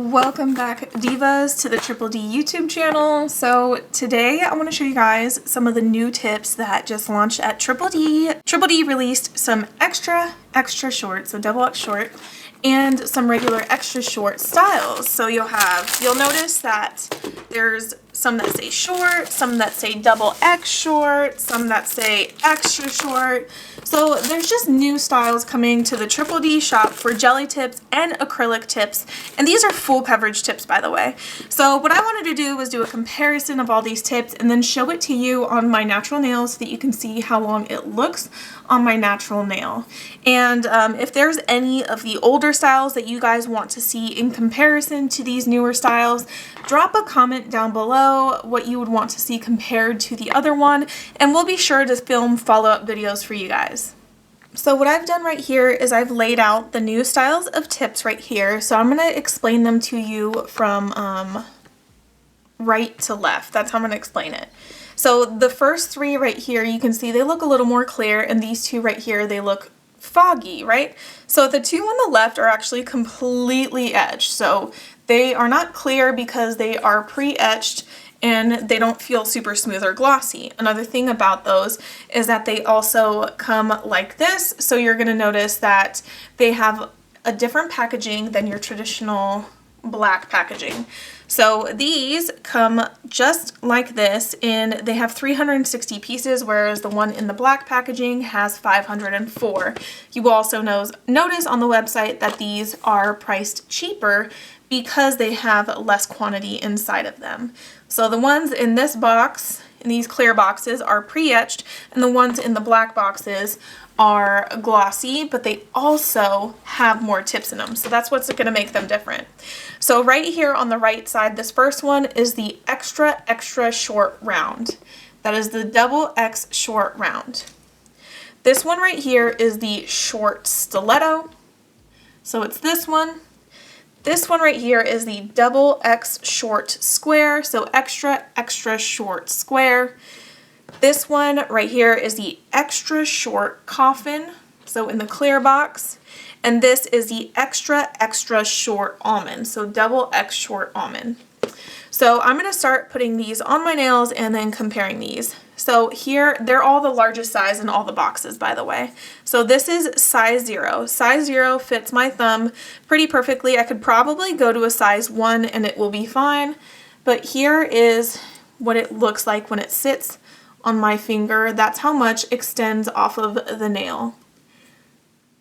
Welcome back, Divas, to the Triple D YouTube channel. So today I want to show you guys some of the new tips that just launched at Triple D. Triple D released some extra short, so double X short, and some regular extra short styles. So you'll notice that there's some that say short, some that say double X short, some that say extra short. So there's just new styles coming to the Triple D shop for jelly tips and acrylic tips. And these are full coverage tips, by the way. So what I wanted to do was do a comparison of all these tips and then show it to you on my natural nail so that you can see how long it looks on my natural nail. And if there's any of the older styles that you guys want to see in comparison to these newer styles, drop a comment down below what you would want to see compared to the other one, and we'll be sure to film follow-up videos for you guys. So what I've done right here is I've laid out the new styles of tips right here. So I'm going to explain them to you from right to left. That's how I'm going to explain it. So the first three right here, you can see they look a little more clear, and these two right here, they look foggy, right? So the two on the left are actually completely etched. So they are not clear because they are pre-etched and they don't feel super smooth or glossy. Another thing about those is that they also come like this. So you're going to notice that they have a different packaging than your traditional black packaging. So these come just like this, and they have 360 pieces, whereas the one in the black packaging has 504. You will also notice on the website that these are priced cheaper because they have less quantity inside of them. So the ones in this box, in these clear boxes, are pre-etched, and the ones in the black boxes are glossy, but they also have more tips in them. So that's what's going to make them different. So right here on the right side, this first one is the extra short round. That is the double X short round. This one right here is the short stiletto. So it's this one. This one right here is the double X short square, so extra short square. This one right here is the extra short coffin, so in the clear box. And this is the extra short almond, so double X short almond. So I'm going to start putting these on my nails and then comparing these. So here, they're all the largest size in all the boxes, by the way. So this is size 0. Size 0 fits my thumb pretty perfectly. I could probably go to a size 1 and it will be fine. But here is what it looks like when it sits on my finger. That's how much extends off of the nail.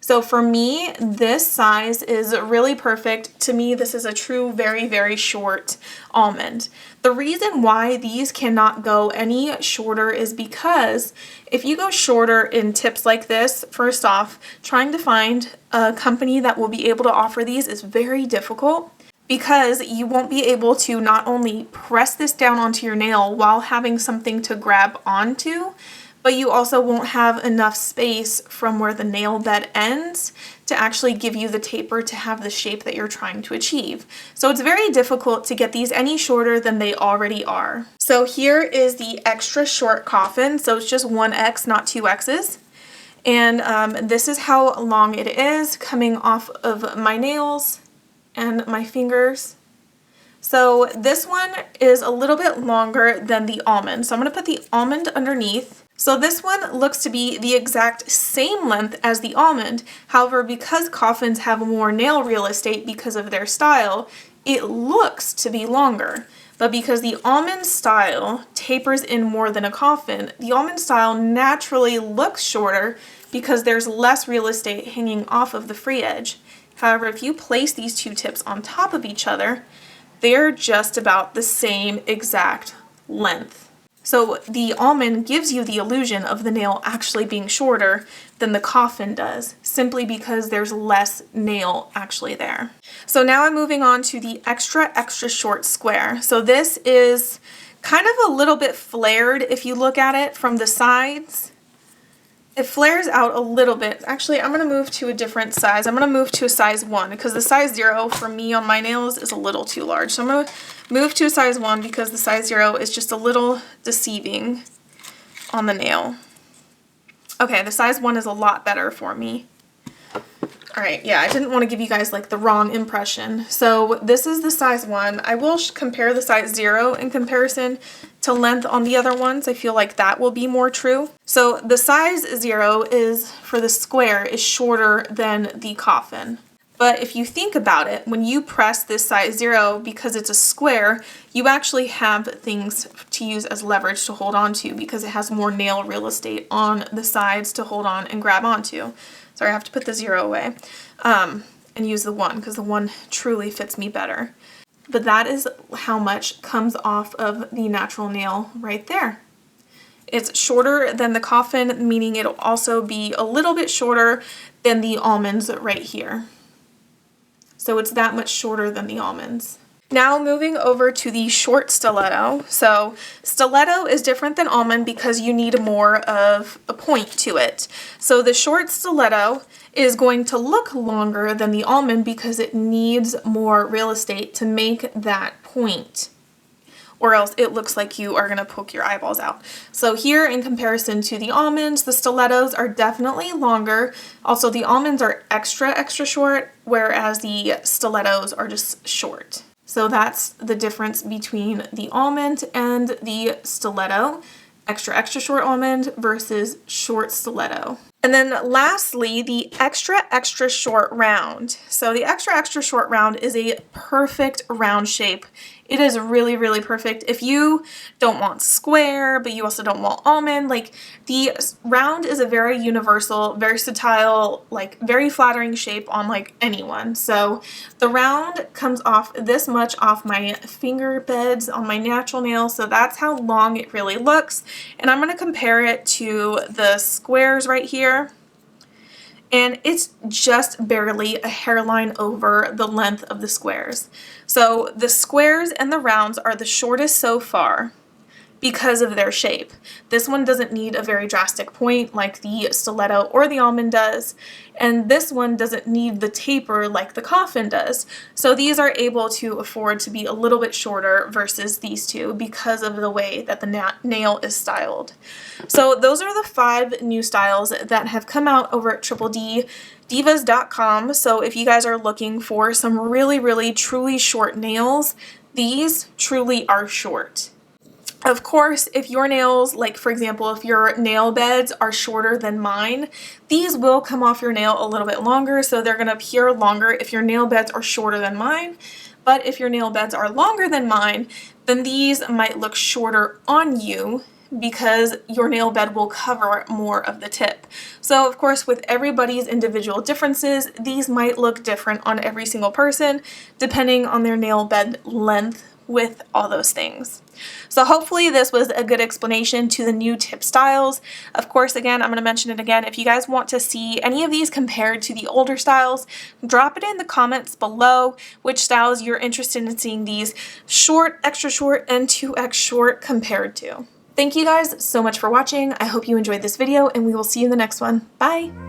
So for me, this size is really perfect. To me, this is a true very short almond. The reason why these cannot go any shorter is because if you go shorter in tips like this, first off, trying to find a company that will be able to offer these is very difficult, because you won't be able to not only press this down onto your nail while having something to grab onto, but you also won't have enough space from where the nail bed ends to actually give you the taper to have the shape that you're trying to achieve. So it's very difficult to get these any shorter than they already are. So here is the extra short coffin. So it's just 1X, not 2X's. And this is how long it is coming off of my nails and my fingers. So this one is a little bit longer than the almond. So I'm going to put the almond underneath. So this one looks to be the exact same length as the almond. However, because coffins have more nail real estate because of their style, it looks to be longer. But because the almond style tapers in more than a coffin, the almond style naturally looks shorter because there's less real estate hanging off of the free edge. However, if you place these two tips on top of each other, they're just about the same exact length. So the almond gives you the illusion of the nail actually being shorter than the coffin does, simply because there's less nail actually there. So now I'm moving on to the extra short square. So this is kind of a little bit flared if you look at it from the sides. It flares out a little bit. Actually, I'm going to move to a different size. I'm going to move to a size 1 because the size 0 for me on my nails is a little too large. So I'm going to move to a size 1 because the size 0 is just a little deceiving on the nail. Okay, the size 1 is a lot better for me. All right, yeah, I didn't want to give you guys like the wrong impression. So this is the size 1. I will compare the size 0 in comparison to length on the other ones. I feel like that will be more true. So the size 0 is, for the square, is shorter than the coffin. But if you think about it, when you press this size 0, because it's a square, you actually have things to use as leverage to hold on to because it has more nail real estate on the sides to hold on and grab onto. Sorry, I have to put the 0 away and use the 1 because the 1 truly fits me better. But that is how much comes off of the natural nail right there. It's shorter than the coffin, meaning it'll also be a little bit shorter than the almonds right here. So it's that much shorter than the almonds. Now moving over to the short stiletto. So stiletto is different than almond because you need more of a point to it. So the short stiletto is going to look longer than the almond because it needs more real estate to make that point, or else it looks like you are going to poke your eyeballs out. So here, in comparison to the almonds, the stilettos are definitely longer. Also, the almonds are extra short, whereas the stilettos are just short. So that's the difference between the almond and the stiletto. Extra short almond versus short stiletto. And then lastly, the extra short round. So the extra short round is a perfect round shape. It is really perfect. If you don't want square, but you also don't want almond, like the round is a very universal, versatile, like very flattering shape on like anyone. So the round comes off this much off my finger beds on my natural nail. So that's how long it really looks. And I'm going to compare it to the squares right here. And it's just barely a hairline over the length of the squares. So the squares and the rounds are the shortest so far because of their shape. This one doesn't need a very drastic point like the stiletto or the almond does, and this one doesn't need the taper like the coffin does. So these are able to afford to be a little bit shorter versus these two because of the way that the nail is styled. So those are the 5 new styles that have come out over at tripledivas.com. So if you guys are looking for some really truly short nails, these truly are short. Of course, if your nails, like for example, if your nail beds are shorter than mine, these will come off your nail a little bit longer, so they're going to appear longer if your nail beds are shorter than mine. But if your nail beds are longer than mine, then these might look shorter on you because your nail bed will cover more of the tip. So of course, with everybody's individual differences, these might look different on every single person depending on their nail bed length with all those things. So hopefully this was a good explanation to the new tip styles. Of course, again, I'm going to mention it again. If you guys want to see any of these compared to the older styles, drop it in the comments below which styles you're interested in seeing these short, extra short, and 2x short compared to. Thank you guys so much for watching. I hope you enjoyed this video, and we will see you in the next one. Bye!